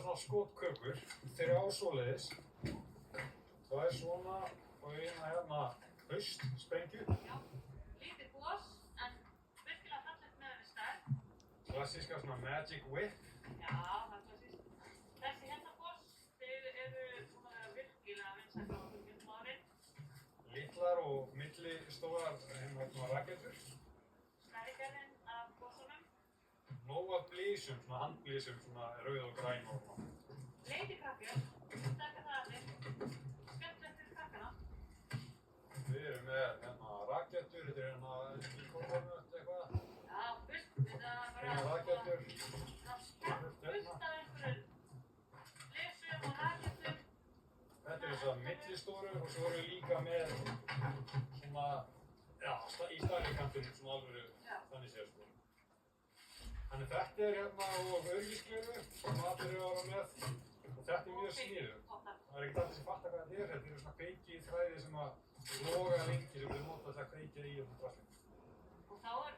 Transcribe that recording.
svona skotkökur, þrjár svoleiðis. Það er svona og eina hérna haustsprengju. Já, lítið gos, en virkilega fallegt með henni stærð. Klassíska svona Magic Whip. Já, það er klassískt. Þessi hérna gos, þeir eru búin að vera virkilega vinsælt á okkur árin. Litlar og millistórar hérna rakettur. Stærðgerðin af gosunum. Nóg af blísum, svona handblísum, svona rauð og græn og svona. Leikikrakkur, stekka það að þig. Skemmtilegt fyrir krakkana. Við erum með hérna rakettur, þetta er hérna íkornumött eitthvað. Já, fullt, þetta er bara Rakettur. fullt af einhverjum lesum og rakettum. Þetta er þessar millistóru og svo erum við líka með svona, já, í stærri kantinum svona alveg þannig séð sko. Þannig þetta er hérna og öryggisgleru sem allir eru að vera með og þetta er mjög sniðugt. Það er ekkert allir sem fattar hvað þetta er. Þetta eru svona kveiki þræðir sem að loga lengi sem við nota til að kveikja í og drastlinn. Og þá er